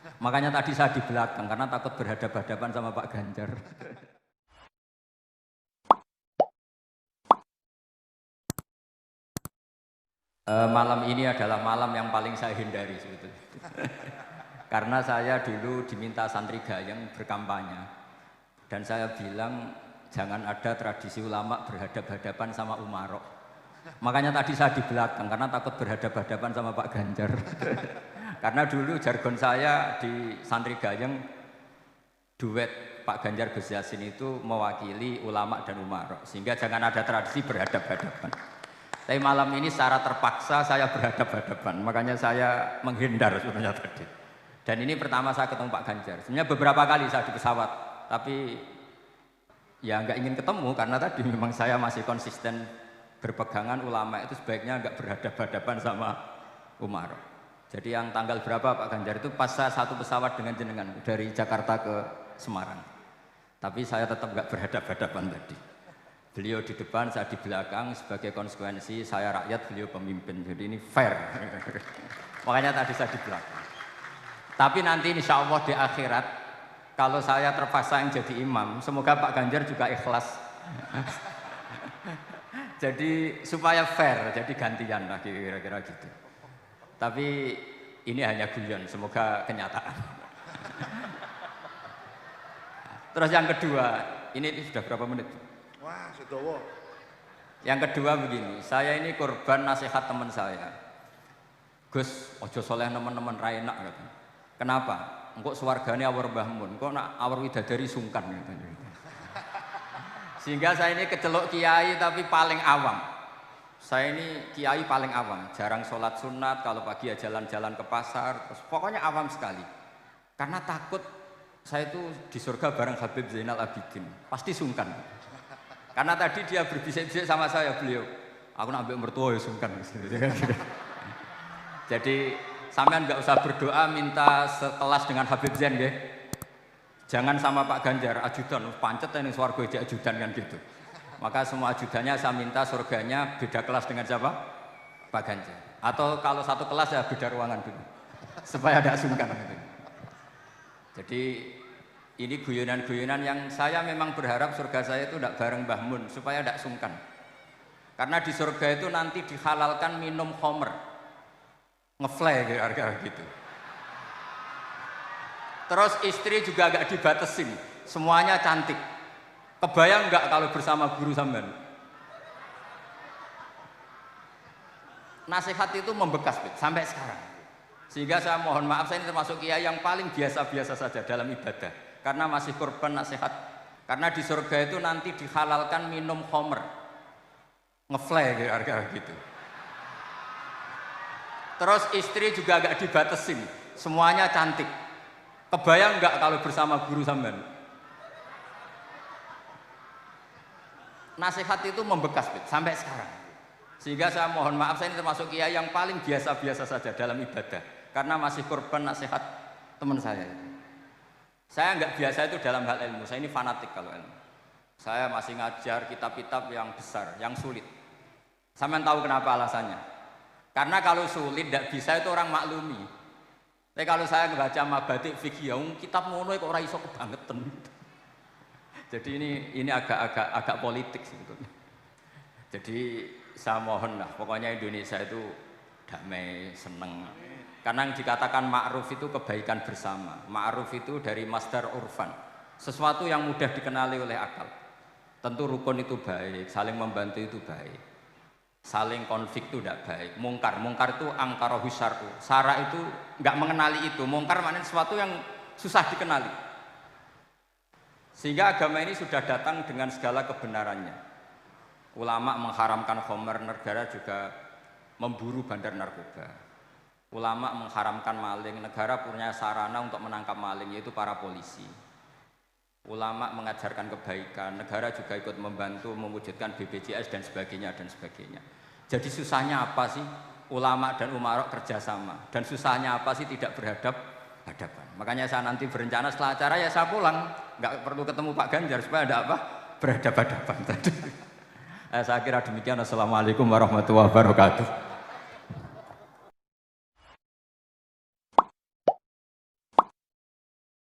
Makanya tadi saya di belakang karena takut berhadapan-hadapan sama Pak Ganjar. Malam ini adalah malam yang paling saya hindari sebetulnya. Karena saya dulu diminta santri Gayeng berkampanye dan saya bilang jangan ada tradisi ulama berhadapan-hadapan sama Umarok. Makanya tadi saya di belakang karena takut berhadapan-hadapan sama Pak Ganjar. Karena dulu jargon saya di santri Gayeng duet Pak Ganjar Gus Yassin itu mewakili ulama dan Umarok, sehingga jangan ada tradisi berhadapan-hadapan. Tapi malam ini secara terpaksa saya berhadapan-hadapan, makanya saya menghindar sebenarnya tadi. Dan ini pertama saya ketemu Pak Ganjar. Sebenarnya beberapa kali saya di pesawat, tapi ya nggak ingin ketemu karena tadi memang saya masih konsisten berpegangan ulama itu sebaiknya nggak berhadapan-hadapan sama Umarok. Jadi yang tanggal berapa Pak Ganjar itu pas saya satu pesawat dengan jenengan dari Jakarta ke Semarang. Tapi saya tetap nggak berhadapan-hadapan tadi. Beliau di depan, saya di belakang, sebagai konsekuensi saya rakyat, beliau pemimpin. Jadi ini fair. Makanya tadi saya di belakang. Tapi nanti insya Allah di akhirat, kalau saya terpaksa yang jadi imam, semoga Pak Ganjar juga ikhlas. Jadi supaya fair, jadi gantian lah kira-kira gitu. Tapi ini hanya guyon, semoga kenyataan. Terus yang kedua, ini sudah berapa menit? Wah, sedowo. Yang kedua begini, saya ini korban nasihat teman saya. Gus, ojo soleh teman-teman ra enak katanya. Kenapa? Engkau swargane awar Mbah Mun, kok nak awar widadari sungkan katanya. Sehingga saya ini kecelok kiai tapi paling awam. Saya ini kiai paling awam, jarang sholat sunat, kalau pagi ya jalan-jalan ke pasar, terus pokoknya awam sekali. Karena takut saya itu di surga bareng Habib Zainal Abidin, pasti sungkan. Karena tadi dia berbisik-bisik sama saya, beliau, aku nak ambil mertua ya sungkan. Jadi sampean nggak usah berdoa minta sekelas dengan Habib Zain ya. Jangan sama Pak Ganjar, ajudan, pancet ini swarga jadi ajudan kan gitu. Maka semua ajudannya saya minta surganya beda kelas dengan siapa? Pak Ganjar. Atau kalau satu kelas ya beda ruangan dulu, supaya tidak sungkan. Gitu. Jadi ini guyonan-guyonan yang saya memang berharap surga saya itu tidak bareng Mbah Mun supaya tidak sungkan. Karena di surga itu nanti dihalalkan minum khamr, ngefly kira-kira gitu. Terus istri juga agak dibatesin, semuanya cantik. Kebayang nggak kalau bersama guru sampean? Nasihat itu membekas sampai sekarang. Sehingga saya mohon maaf, saya ini termasuk kiai yang paling biasa-biasa saja dalam ibadah. Karena masih korban nasihat. Karena di surga itu nanti dihalalkan minum khamr, ngefly kira-kira gitu. Terus istri juga agak dibatesin, semuanya cantik. Kebayang nggak kalau bersama guru sampean? Nasihat itu membekas sampai sekarang. Sehingga saya mohon maaf, saya ini termasuk kiai yang paling biasa-biasa saja dalam ibadah. Karena masih korban nasihat teman saya. Saya nggak biasa itu dalam hal ilmu, saya ini fanatik kalau ilmu. Saya masih ngajar kitab-kitab yang besar, yang sulit. Sampean tahu kenapa alasannya? Karena kalau sulit tidak bisa itu orang maklumi. Tapi kalau saya membaca Mabadik Fikih, kitab ngono kok ora iso kebangetan. Jadi ini agak politik sebetulnya. Jadi saya mohon lah, pokoknya Indonesia itu damai, seneng. Karena yang dikatakan ma'ruf itu kebaikan bersama. Ma'ruf itu dari masdar urfan, sesuatu yang mudah dikenali oleh akal. Tentu rukun itu baik, saling membantu itu baik, saling konflik itu tidak baik. Mungkar itu angkarohu syar'u. Syara itu nggak mengenali itu. Mungkar maknanya sesuatu yang susah dikenali. Sehingga agama ini sudah datang dengan segala kebenarannya. Ulama mengharamkan khamr, negara juga memburu bandar narkoba. Ulama mengharamkan maling, negara punya sarana untuk menangkap maling, yaitu para polisi. Ulama mengajarkan kebaikan, negara juga ikut membantu mewujudkan BPJS dan sebagainya dan sebagainya. Jadi susahnya apa sih ulama dan umarok kerjasama? Dan susahnya apa sih tidak berhadapan? Makanya saya nanti berencana setelah acara ya saya pulang, nggak perlu ketemu Pak Ganjar supaya ada apa berhadapan tadi. Saya kira demikian. Assalamualaikum warahmatullahi wabarakatuh.